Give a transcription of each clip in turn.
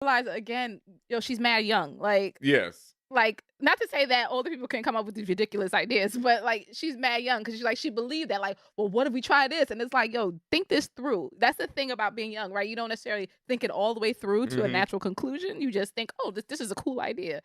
realize again, she's mad young. Yes. Not to say that older people can come up with these ridiculous ideas, but like she's mad young because she believed that, like, well, what if we try this? And it's like, yo, think this through. That's the thing about being young, right? You don't necessarily think it all the way through to a Hmm. natural conclusion. You just think, oh, this is a cool idea.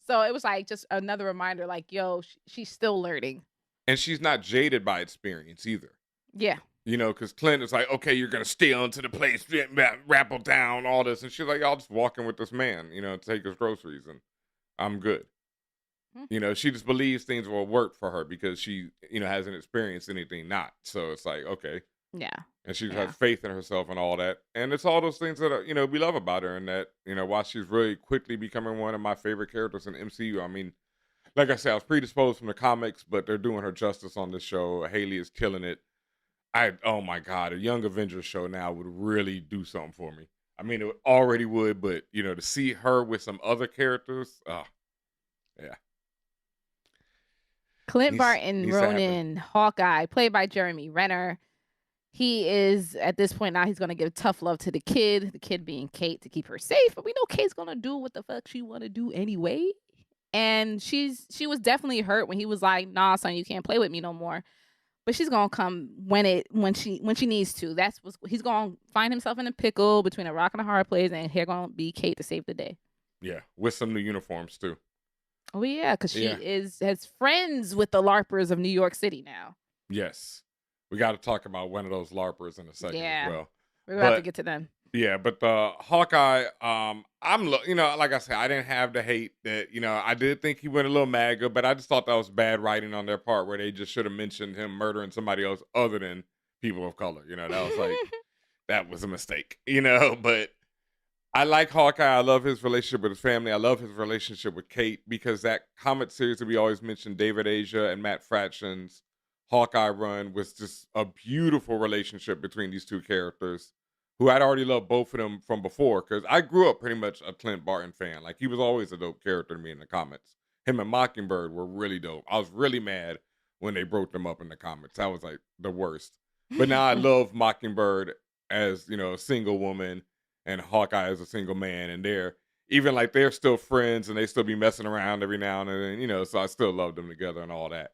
So it was like just another reminder, like, yo, she's still learning. And she's not jaded by experience either. Yeah. Because Clint is like, okay, you're gonna stay onto the place, rapple down, all this, and she's like, I'll just walk in with this man, take his groceries, and I'm good. Mhm. She just believes things will work for her because she, hasn't experienced anything not. So it's like, okay, Yeah. and she has Yeah. faith in herself and all that, and it's all those things that we love about her, and that why she's really quickly becoming one of my favorite characters in the MCU. I mean, like I said, I was predisposed from the comics, but they're doing her justice on this show. Haley is killing it. Oh my god, a Young Avengers show now would really do something for me. I mean, it already would, but to see her with some other characters, yeah, Clint needs Barton, needs to happen. Ronan, Hawkeye, played by Jeremy Renner. He is at this point now. He's gonna give tough love to the kid being Kate to keep her safe. But we know Kate's gonna do what the fuck she wanna do anyway. And she was definitely hurt when he was like, "Nah, son, you can't play with me no more." But she's gonna come when she needs to. That's what he's gonna find himself in a pickle between a rock and a hard place, and here gonna be Kate to save the day. Yeah, with some new uniforms too. Oh yeah, because she Yeah, is has friends with the LARPers of New York City now. yes, we got to talk about one of those larpers in a second as Yeah, well. we're gonna have to But get to them. yeah, but the Hawkeye, like I said, I didn't have the hate that I did think he went a little MAGA, but I just thought that was bad writing on their part where they just should have mentioned him murdering somebody else other than people of color. That was like that was a mistake. But I like Hawkeye. I love his relationship with his family. I love his relationship with Kate because that comic series that we always mentioned, David Asia and Matt Fraction's Hawkeye run, was just a beautiful relationship between these two characters who I'd already loved both of them from before because I grew up pretty much a Clint Barton fan. Like he was always a dope character to me in the comics. Him and Mockingbird were really dope. I was really mad when they broke them up in the comics. That was like the worst. But now I love Mockingbird as, a single woman and Hawkeye is a single man, and they're even like they're still friends, and they still be messing around every now and then, So I still love them together and all that.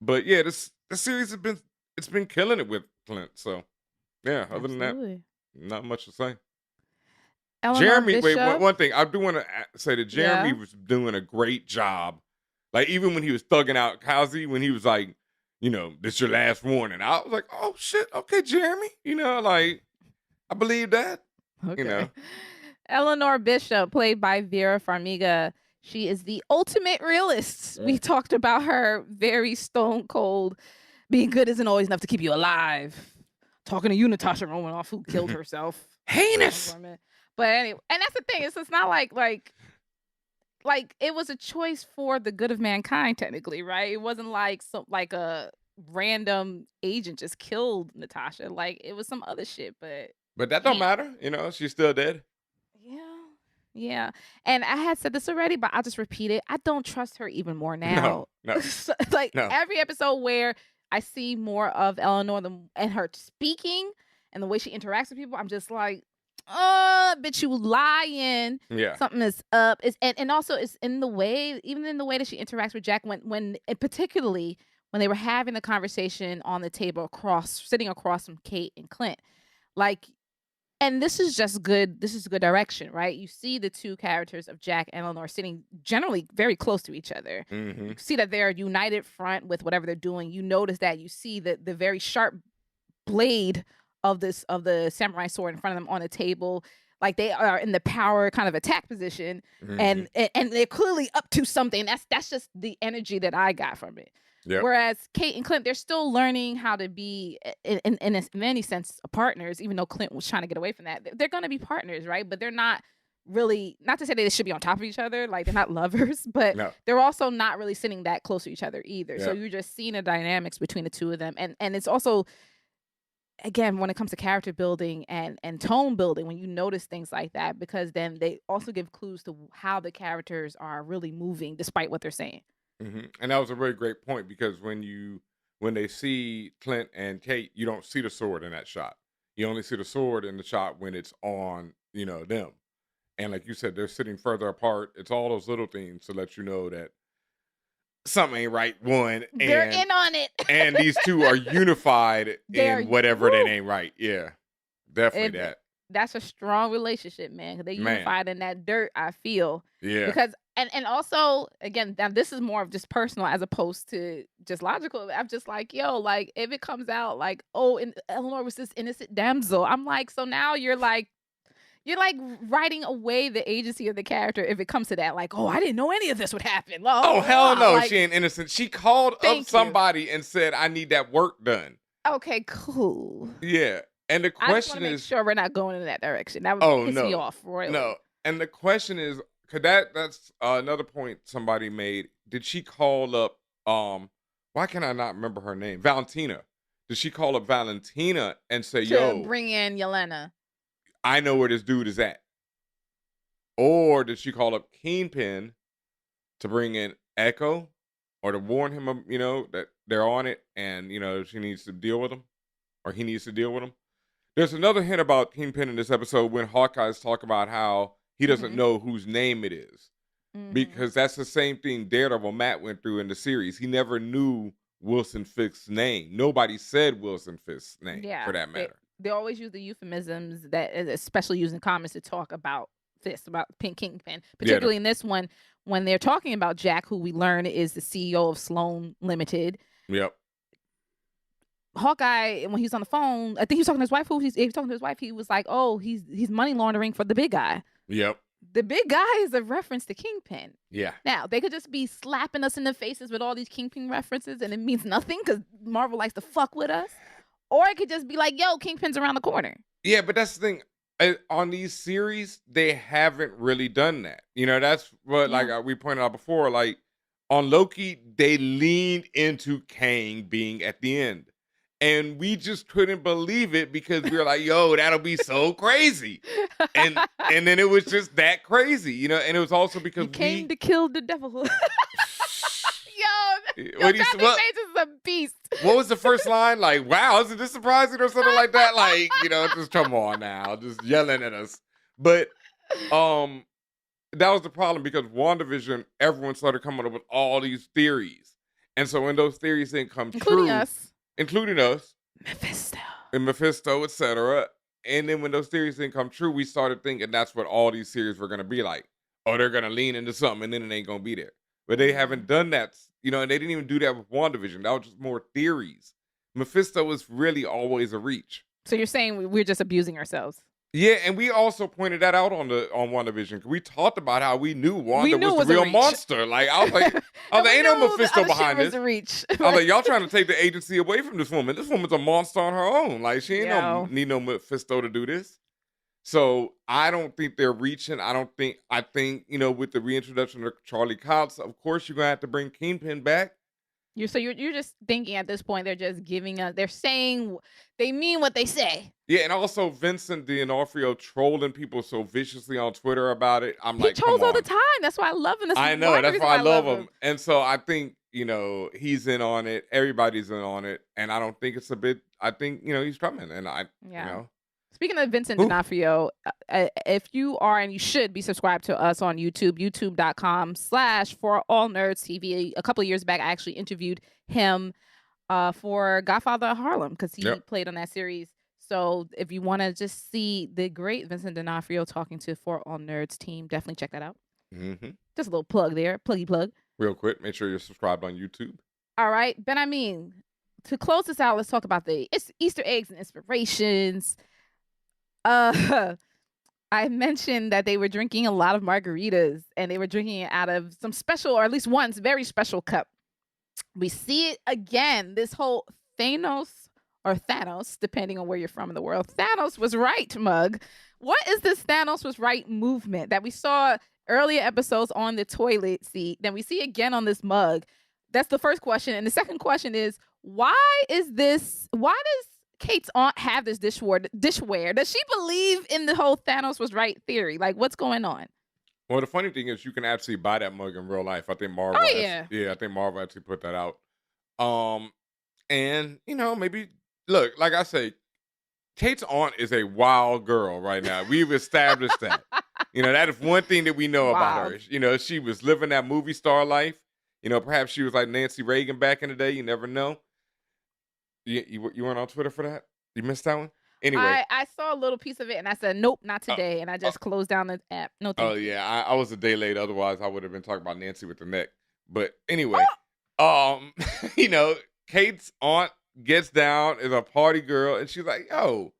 But yeah, this series it's been killing it with Clint. So yeah, other than that, Absolutely. not much to say. Eleanor Jeremy, wait, one, Bishop. one thing I do want to say that Jeremy Yeah. was doing a great job. Like even when he was thugging out Kazi, when he was like, this your last warning. I was like, oh shit, okay, Jeremy, like I believe that, you Okay. know. Eleanor Bishop, played by Vera Farmiga. She is the ultimate realist. We talked about her very stone cold. Being good isn't always enough to keep you alive. Talking to you, Natasha Romanoff, who killed herself. For Heinous. a minute. But anyway, and that's the thing. It's not like it was a choice for the good of mankind, technically, right? It wasn't like like a random agent just killed Natasha. Like it was some other shit, but But that don't damn. matter, she's still dead. Yeah. Yeah. And I had said this already, but I'll just repeat it. I don't trust her even more No, now. no, Like no. every episode where I see more of Eleanor and her speaking and the way she interacts with people, I'm just like, oh, bitch, you lying. Yeah. Something is up. And also it's in the way, even in the way that she interacts with Jack when and particularly when they were having the conversation on the table sitting across from Kate and Clint. Like and this is good direction, right? You see the two characters of Jack and Eleanor sitting generally very close to each other. You Mhm. see that they're united front with whatever they're doing. You notice that you see the very sharp blade of the samurai sword in front of them on a table. Like they are in the power kind of attack position, Mhm. and they're clearly up to something. That's just the energy that I got from it. Yep. Whereas Kate and Clint, they're still learning how to be, in many sense, partners. Even though Clint was trying to get away from that, they're going to be partners, right? But they're not really. Not to say they should be on top of each other, like they're not lovers, but No. they're also not really sitting that close to each other either. So Yep. you're just seeing the dynamics between the two of them, and it's also again when it comes to character building and tone building when you notice things like that because then they also give clues to how the characters are really moving despite what they're saying. Mhm. And that was a really great point because when they see Clint and Kate, you don't see the sword in that shot. You only see the sword in the shot when it's on, them. And like you said, they're sitting further apart. It's all those little things to let you know that something ain't right. One, They're in on it. and these two are unified They're in whatever that ain't right. Yeah, definitely and that. that's a strong relationship, man. 'Cause they Man, unified in that dirt, I feel. yeah. Because and also again, now this is more of just personal as opposed to just logical. I'm just like, yo, like if it comes out like, oh, and Eleanor was this innocent damsel, I'm like, so now you're like writing away the agency of the character if it comes to that. Like, oh, I didn't know any of this would happen. Blah, Oh, blah, hell blah. no, Like, she ain't innocent. She called up thank you. somebody and said, I need that work done. Okay, cool. Yeah. And the I just want question to make is, sure we're not going in that direction. That would oh piss me no, off royally. no. And the question is, could that's another point somebody made. Did she call up, why can I not remember her name? Valentina. Did she call up Valentina and say, To yo, bring in Yelena. I know where this dude is at? Or did she call up Kingpin to bring in Echo or to warn him, that they're on it and, she needs to deal with him or he needs to deal with him? There's another hint about Kingpin in this episode when Hawkeye's talk about how he doesn't know whose name it is. Because that's the same thing Daredevil Matt went through in the series. He never knew Wilson Fisk's name. Nobody said Wilson Fisk's name, for that matter. They always use the euphemisms that, especially using comics to talk about this, about Kingpin. Particularly in this one, when they're talking about Jack, who we learn is the CEO of Sloan Limited. Yep. Hawkeye, when he's on the phone, I think he was talking to his wife. He was talking to his wife. He was like, "Oh, he's money laundering for the big guy." Yep. The big guy is a reference to Kingpin. Yeah. Now, they could just be slapping us in the faces with all these Kingpin references and it means nothing because Marvel likes to fuck with us. Or it could just be like, yo, Kingpin's around the corner. Yeah, but that's the thing. On these series, they haven't really done that. That's what, like we pointed out before, like on Loki, they leaned into Kang being at the end. And we just couldn't believe it because we were like, yo, that'll be so crazy. And then it was just that crazy, and it was also because he came to kill the devil. Yo, Johnny Page is a beast. What was the first line? Like, wow, isn't this surprising or something like that? Like, just come on now, just yelling at us. But that was the problem because WandaVision, everyone started coming up with all these theories. And so when those theories didn't come true, including us, Mephisto, etc. And then when those theories didn't come true, we started thinking that's what all these series were going to be like. Oh, they're going to lean into something and then it ain't going to be there. But they haven't done that, and they didn't even do that with WandaVision. That was just more theories. Mephisto was really always a reach. So you're saying we're just abusing ourselves? Yeah, and we also pointed that out on WandaVision. We talked about how we knew Wanda was the real monster. Like I was like, ain't no Mephisto behind this. I was like, y'all trying to take the agency away from this woman. This woman's a monster on her own. Like she ain't need no Mephisto to do this. So I don't think they're reaching. I think, with the reintroduction of Charlie Cox, of course you're gonna have to bring Kingpin back. You're just thinking at this point they're just giving us. They're saying they mean what they say. Yeah, and also Vincent D'Onofrio trolling people so viciously on Twitter about it. He trolls all the time. That's why I love him. I know. That's why I love him. And so I think he's in on it. Everybody's in on it, and I don't think it's a bit. I think he's coming, and Speaking of Vincent D'Onofrio, if you are, and you should be subscribed to us on YouTube, youtube.com/ForAllNerdsTV. A couple of years back, I actually interviewed him for Godfather of Harlem because he played on that series. So if you want to just see the great Vincent D'Onofrio talking to For All Nerds team, definitely check that out. Mm-hmm. Just a little plug there, pluggy plug. Real quick, make sure you're subscribed on YouTube. All right, Ben, to close this out, let's talk about the Easter eggs and inspirations. I mentioned that they were drinking a lot of margaritas and they were drinking it out of some special, or at least one very special cup. We see it again, this whole Thanos, depending on where you're from in the world. Thanos was right, Mug. What is this Thanos was right movement that we saw earlier episodes on the toilet seat, then we see again on this mug? That's the first question. And the second question is, why does Kate's aunt have this dishware? Does she believe in the whole Thanos was right theory? Like, what's going on? Well, the funny thing is you can actually buy that mug in real life. I think Marvel I think Marvel actually put that out. And maybe look, like I say, Kate's aunt is a wild girl right now. We've established that. That is one thing that we know about her. Wild. She was living that movie star life. Perhaps she was like Nancy Reagan back in the day. You never know. You weren't on Twitter for that? You missed that one? Anyway. I saw a little piece of it and I said, nope, not Uh, today. And I uh, just closed down the app. No, oh, thank you. yeah. I was a day late. Otherwise, I would have been talking about Nancy with the neck. But anyway, Oh! you know, Kate's aunt gets down, is a party girl, and she's like, yo,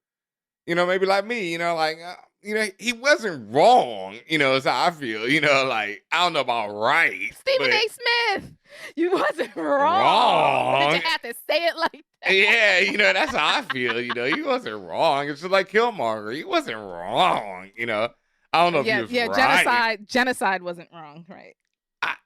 maybe like me, like, he wasn't wrong, is how I feel, like, I don't know about right, Stephen but A. Smith, you wasn't wrong. Did wrong. you have to say it like that? Yeah, that's how I feel, he wasn't wrong. It's just like Killmonger. He wasn't wrong, I don't know if he was right. Genocide wasn't wrong, right?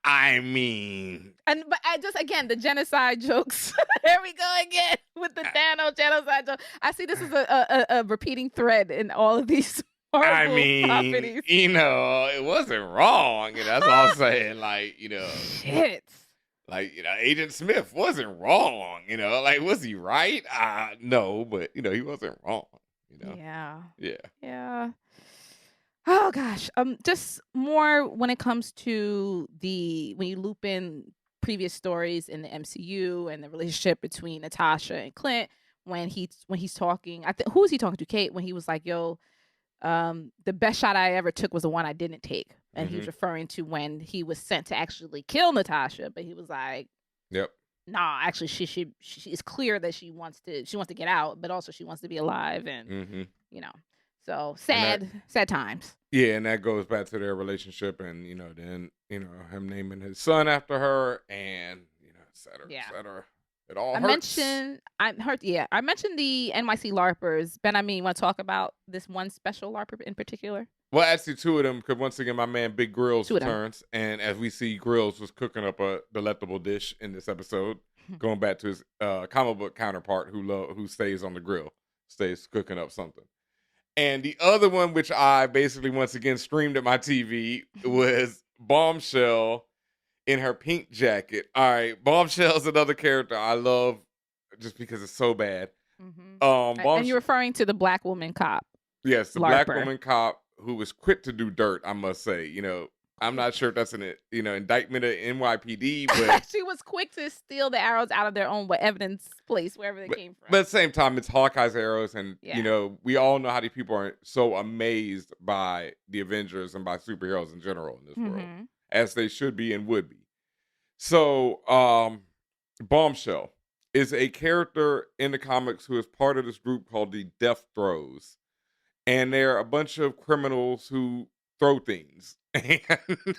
I mean, But I just again the genocide jokes. Here we go again with the Thanos genocide joke. I see this is a repeating thread in all of these Marvel properties. It wasn't wrong. That's all I'm saying. Like, Shit. Like, Agent Smith wasn't wrong. Like, was he right? No, but he wasn't wrong. Yeah. Yeah. Yeah. Oh gosh. Just more when it comes to when you loop in previous stories in the MCU and the relationship between Natasha and Clint when he's talking. Who was he talking to? Kate, when he was like, "Yo, the best shot I ever took was the one I didn't take," and he was referring to when he was sent to actually kill Natasha, but he was like, "Yep, nah, actually, she it's clear that she wants to get out, but also she wants to be alive, and so sad times." Yeah, and that goes back to their relationship, and then him naming his son after her, and et cetera, et cetera. It all hurts. I mentioned the NYC LARPers. Ben, you want to talk about this one special LARPer in particular? Well, actually, two of them, because once again, my man Big Grills returns, and as we see, Grills was cooking up a delectable dish in this episode, going back to his comic book counterpart who stays on the grill, stays cooking up something. And the other one, which I basically once again streamed at my TV, was Bombshell in her pink jacket. All right, Bombshell's another character I love just because it's so bad. And you're referring to the black woman cop. Yes, the black woman cop who was quick to do dirt, I must say. I'm not sure if that's an indictment of NYPD, but she was quick to steal the arrows out of their own evidence place, wherever they came from. But at the same time, it's Hawkeye's arrows, and we all know how these people are so amazed by the Avengers and by superheroes in general in this world, as they should be and would be. So, Bombshell is a character in the comics who is part of this group called the Death Throws, and they're a bunch of criminals who throw things. And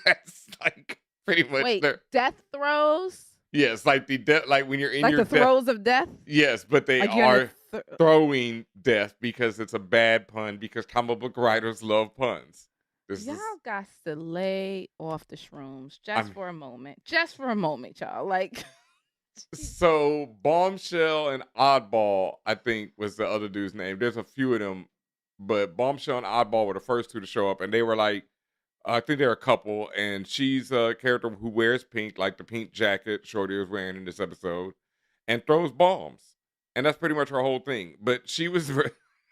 that's like pretty much death throws. Yes, like the death, like when you're in like your the throes of death. Yes, but they are throwing death because it's a bad pun. Because comic book writers love puns. Y'all got to lay off the shrooms for a moment. Just for a moment, y'all. Like. So Bombshell and Oddball, I think, was the other dude's name. There's a few of them, but Bombshell and Oddball were the first two to show up, and they were like. I think they're a couple, and she's a character who wears pink, like the pink jacket Shorty was wearing in this episode, and throws bombs. And that's pretty much her whole thing. But she was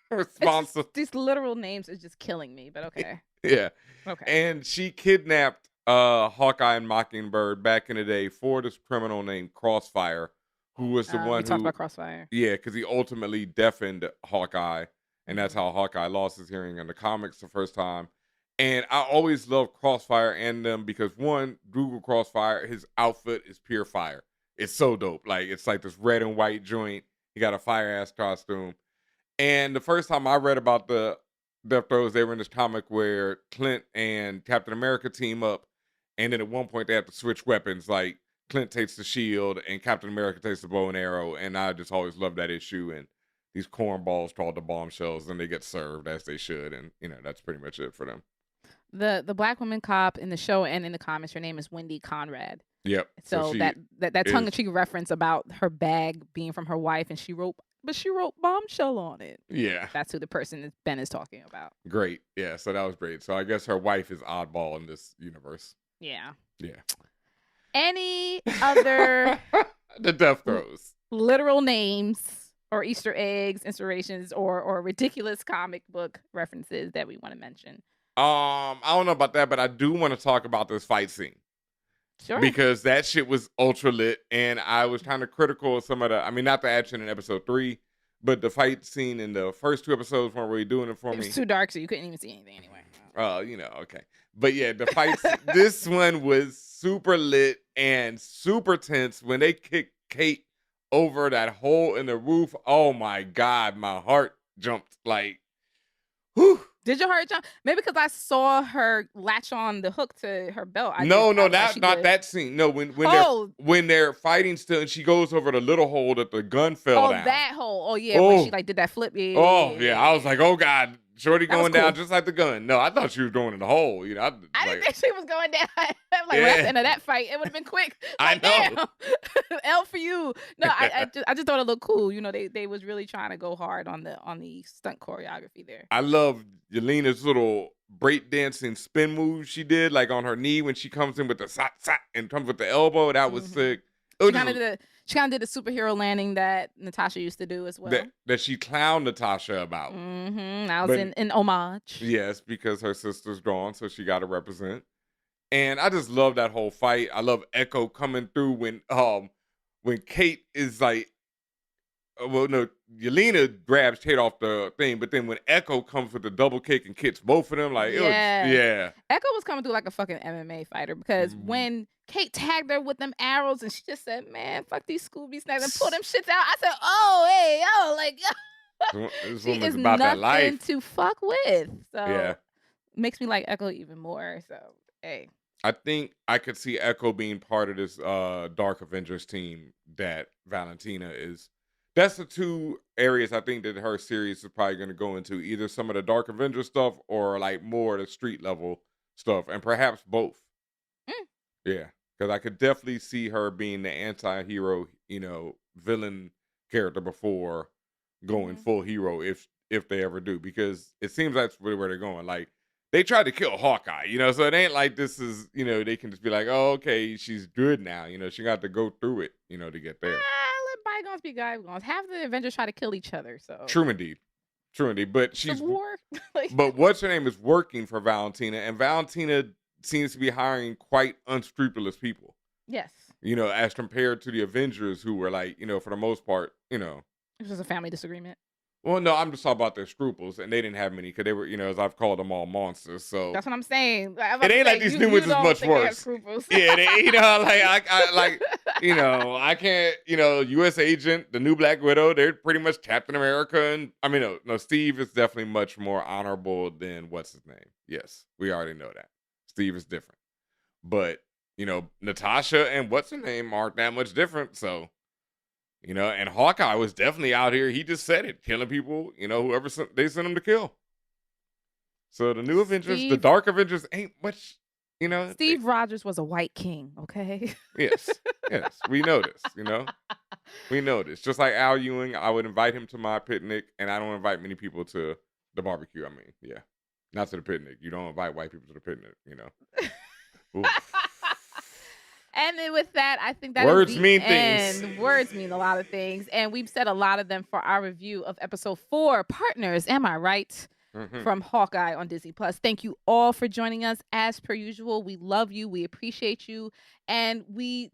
responsible. These literal names are just killing me, but okay. Yeah. Okay. And she kidnapped Hawkeye and Mockingbird back in the day for this criminal named Crossfire, who was the one who talked about Crossfire. Yeah, because he ultimately deafened Hawkeye, and that's how Hawkeye lost his hearing in the comics the first time. And I always love Crossfire and them because one, Google Crossfire, his outfit is pure fire. It's so dope. Like, it's like this red and white joint. He got a fire-ass costume. And the first time I read about the Death Throws, they were in this comic where Clint and Captain America team up. And then at one point they have to switch weapons. Like, Clint takes the shield and Captain America takes the bow and arrow. And I just always loved that issue. And these cornballs called the Bombshells, and they get served as they should. And, that's pretty much it for them. The black woman cop in the show and in the comics, her name is Wendy Conrad. Yep. So that tongue-in-cheek reference about her bag being from her wife, and she wrote Bombshell on it. Yeah. That's who the person that Ben is talking about. Great. Yeah. So that was great. So I guess her wife is Oddball in this universe. Yeah. Yeah. Any other the Death Throws literal names or Easter eggs, inspirations, or ridiculous comic book references that we want to mention? I don't know about that, but I do want to talk about this fight scene Sure. because that shit was ultra lit, and I was kind of critical of some of the. I mean, not the action in episode 3, but the fight scene in the first 2 episodes weren't really doing it for It was me. too dark, so you couldn't even see anything anyway. Okay. But yeah, the fights. This one was super lit and super tense when they kicked Kate over that hole in the roof. Oh my god, my heart jumped like. Whew. Did your heart jump? Maybe because I saw her latch on the hook to her belt. No, I was like, she not good. that scene. No, when Oh, when they're fighting still, and she goes over the little hole that the gun fell oh, down. that hole. Oh yeah, when she Oh, like did that flip. Yeah, oh yeah. I was like, oh god, Shorty That was going down cool. just like the gun. No, I thought she was going in the hole. You know, I didn't like, think she was going down. I'm like, well, that's the yeah, end of that fight. It would have been quick. I Like, know. damn. L for you. No, I just thought it looked cool. You know, they was really trying to go hard on the stunt choreography there. I love Yelena's little breakdancing spin move she did, like on her knee when she comes in with the sat and comes with the elbow. That was sick. It She was kind just of did the superhero landing that Natasha used to do as well. that she clowned Natasha about. That was But in homage. yes, because her sister's gone, so she got to represent. And I just love that whole fight. I love Echo coming through when Kate is like, well, no, Yelena grabs Kate off the thing, but then when Echo comes with the double kick and kicks both of them, like it was, Yeah. yeah. Echo was coming through like a fucking MMA fighter because when Kate tagged her with them arrows and she just said, "Man, fuck these Scooby snacks," and pull them shits out. I said, "Oh, hey, yo, like, This she woman's is about that nothing life. to fuck with." So Yeah. makes me like Echo even more. So hey, I think I could see Echo being part of this Dark Avengers team that Valentina is. That's the 2 areas I think that her series is probably going to go into, either some of the Dark Avengers stuff or like more of the street level stuff, and perhaps both. Mm. Yeah, because I could definitely see her being the anti-hero, villain character before going full hero if they ever do, because it seems that's really where they're going. Like they tried to kill Hawkeye, so it ain't like this is, they can just be like, oh, okay, she's good now. She got to go through it, to get there. let bygones be bygones. Half the Avengers try to kill each other. So True indeed. True indeed. But Civil War. Like, but what's her name is working for Valentina, and Valentina seems to be hiring quite unscrupulous people. yes, As compared to the Avengers, who were like, for the most part, it was just a family disagreement. Well, no, I'm just talking about their scruples, and they didn't have many because they were, as I've called them all monsters. So That's what I'm saying. it ain't like these new ones is much worse. Yeah, I can't, U.S. Agent, the new Black Widow, they're pretty much Captain America, and I mean, no, Steve is definitely much more honorable than what's his name. Yes, we already know that Steve is different, but Natasha and what's her name aren't that much different. So. And Hawkeye was definitely out here. He just said it, killing people, whoever they sent him to kill. So the new Avengers, the Dark Avengers, ain't much, Steve Rogers was a white king, okay? Yes, we know this, we know this. Just like Al Ewing, I would invite him to my picnic, and I don't invite many people to the barbecue. I mean, yeah, not to the picnic. You don't invite white people to the picnic, Oof. And then with that, I think that words is the mean end. things. Words mean a lot of things, and we've said a lot of them for our review of episode 4, Partners. Am I right? From Hawkeye on Disney Plus. Thank you all for joining us as per usual. We love you, we appreciate you, and we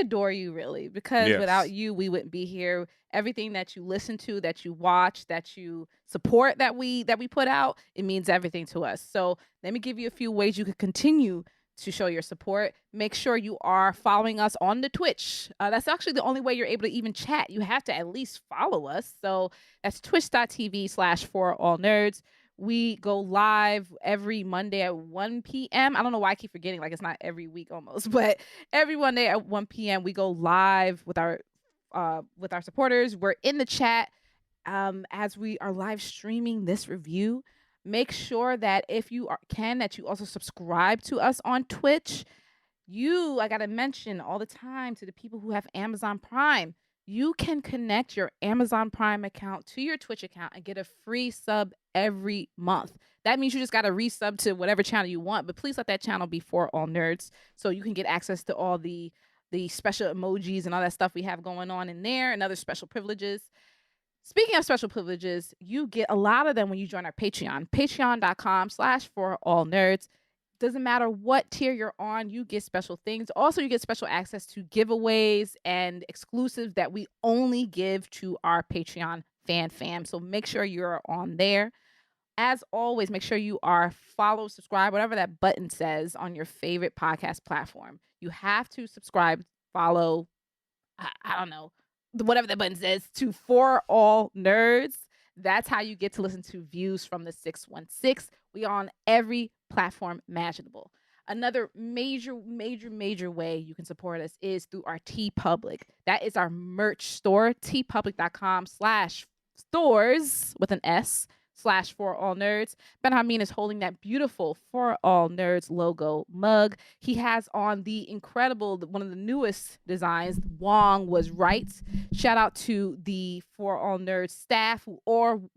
adore you really, because without you we wouldn't be here. Everything that you listen to, that you watch, that you support, that we put out, it means everything to us. So let me give you a few ways you could continue to show your support. Make sure you are following us on the Twitch. That's actually the only way you're able to even chat. You have to at least follow us. So that's twitch.tv/forallnerds. We go live every Monday at 1 p.m. I don't know why I keep forgetting, like it's not every week almost, but every Monday at 1 p.m. we go live with our supporters. We're in the chat as we are live streaming this review. Make sure that if you that you also subscribe to us on Twitch. I got to mention all the time to the people who have Amazon Prime, you can connect your Amazon Prime account to your Twitch account and get a free sub every month. That means you just got to resub to whatever channel you want, but please let that channel be For All Nerds so you can get access to all the special emojis and all that stuff we have going on in there and other special privileges. Speaking of special privileges, you get a lot of them when you join our Patreon. Patreon.com/forallnerds. Doesn't matter what tier you're on, you get special things. Also, you get special access to giveaways and exclusives that we only give to our Patreon fam. So make sure you're on there. As always, make sure you are follow, subscribe, whatever that button says on your favorite podcast platform. You have to subscribe, follow, I don't know, whatever the button says, to For All Nerds. That's how you get to listen to Views from the 616. We are on every platform imaginable. Another major way you can support us is through our TeePublic. That is our merch store, teepublic.com/stores with an S/For All Nerds. Ben Hameen is holding that beautiful For All Nerds logo mug. He has on the incredible, one of the newest designs, Wong Was Right. Shout out to the For All Nerds staff who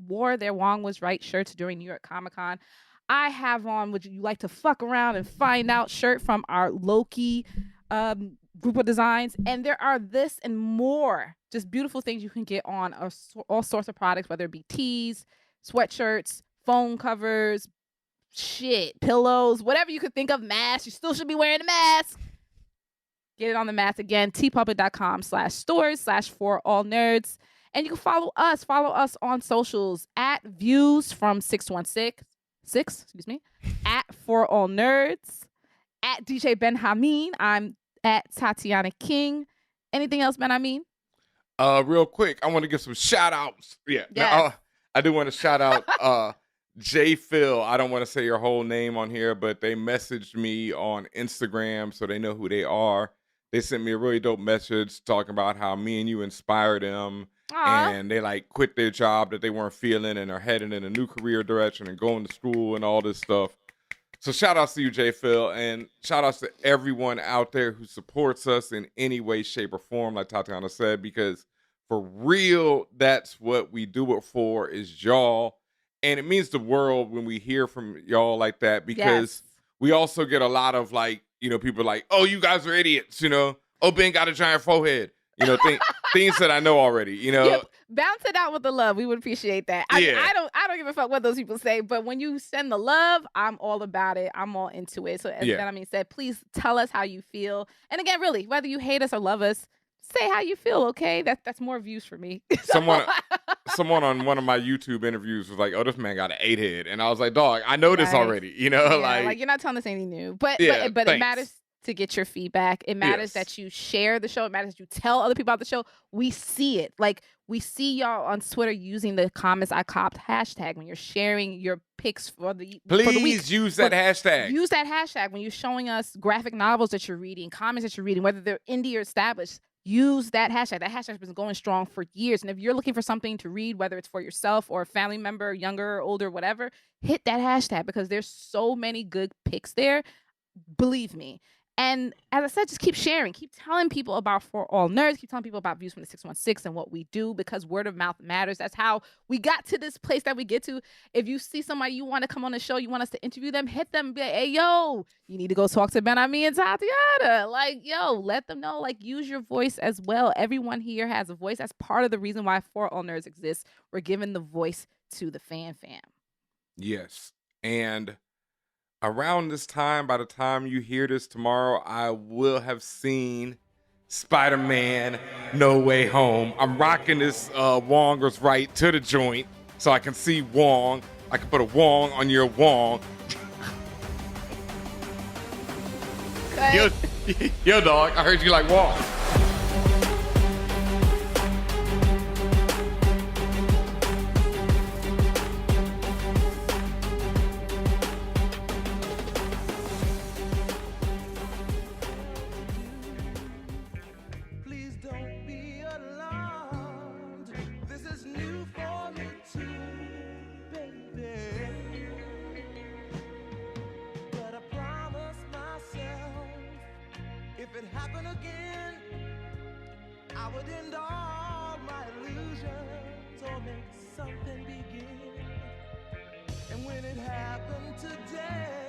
wore their Wong Was Right shirts during New York Comic Con. I have on Would You Like to Fuck Around and Find Out shirt from our Loki group of designs. And there are this and more just beautiful things you can get on all sorts of products, whether it be tees, sweatshirts, phone covers, pillows, whatever you could think of, masks. You still should be wearing a mask. Get it on the mask again, teepublic.com/stores/forallnerds. And you can follow us on socials at Views from 616, at For All Nerds, at DJ Ben Hameen. I'm at Tatiana King. Anything else, Ben Hameen? Real quick, I want to give some shout outs. Yeah. Yes. I do want to shout out J Phil. I don't want to say your whole name on here, but they messaged me on Instagram so they know who they are. They sent me a really dope message talking about how me and you inspired them. Aww. And they like quit their job that they weren't feeling and are heading in a new career direction and going to school and all this stuff. So shout outs to you, J Phil, and shout outs to everyone out there who supports us in any way, shape, or form, like Tatiana said, because for real, that's what we do it for, is y'all. And it means the world when we hear from y'all like that, because we also get a lot of people like, oh, you guys are idiots, oh, Ben got a giant forehead, things that I know already, Yep. Bounce it out with the love. We would appreciate that. I don't give a fuck what those people say, but when you send the love, I'm all about it. I'm all into it. So as Ben said, please tell us how you feel. And again, really, whether you hate us or love us, say how you feel, okay? That's more views for me. Someone on one of my YouTube interviews was like, "Oh, this man got an 8 head," and I was like, "Dog, I know this already." Like you're not telling us anything new, but it matters to get your feedback. It matters that you share the show. It matters that you tell other people about the show. We see it. Like we see y'all on Twitter using the comments I copped hashtag when you're sharing your picks for the week. Please use that hashtag. Use that hashtag when you're showing us graphic novels that you're reading, comics that you're reading, whether they're indie or established. Use that hashtag. That hashtag has been going strong for years. And if you're looking for something to read, whether it's for yourself or a family member, younger, older, whatever, hit that hashtag because there's so many good picks there. Believe me. And as I said, just keep sharing. Keep telling people about For All Nerds. Keep telling people about Views from the 616 and what we do, because word of mouth matters. That's how we got to this place that we get to. If you see somebody you want to come on the show, you want us to interview them, hit them. Be like, hey, yo, you need to go talk to Ben Ami and Tatiana. Like, yo, let them know. Like, use your voice as well. Everyone here has a voice. That's part of the reason why For All Nerds exists. We're giving the voice to the fam. Yes. And around this time, by the time you hear this tomorrow, I will have seen Spider-Man No Way Home. I'm rocking this Wong Was Right to the joint so I can see Wong. I can put a Wong on your Wong. Yo, dog, I heard you like Wong. If it happened again, I would end all my illusions or make something begin. And when it happened today,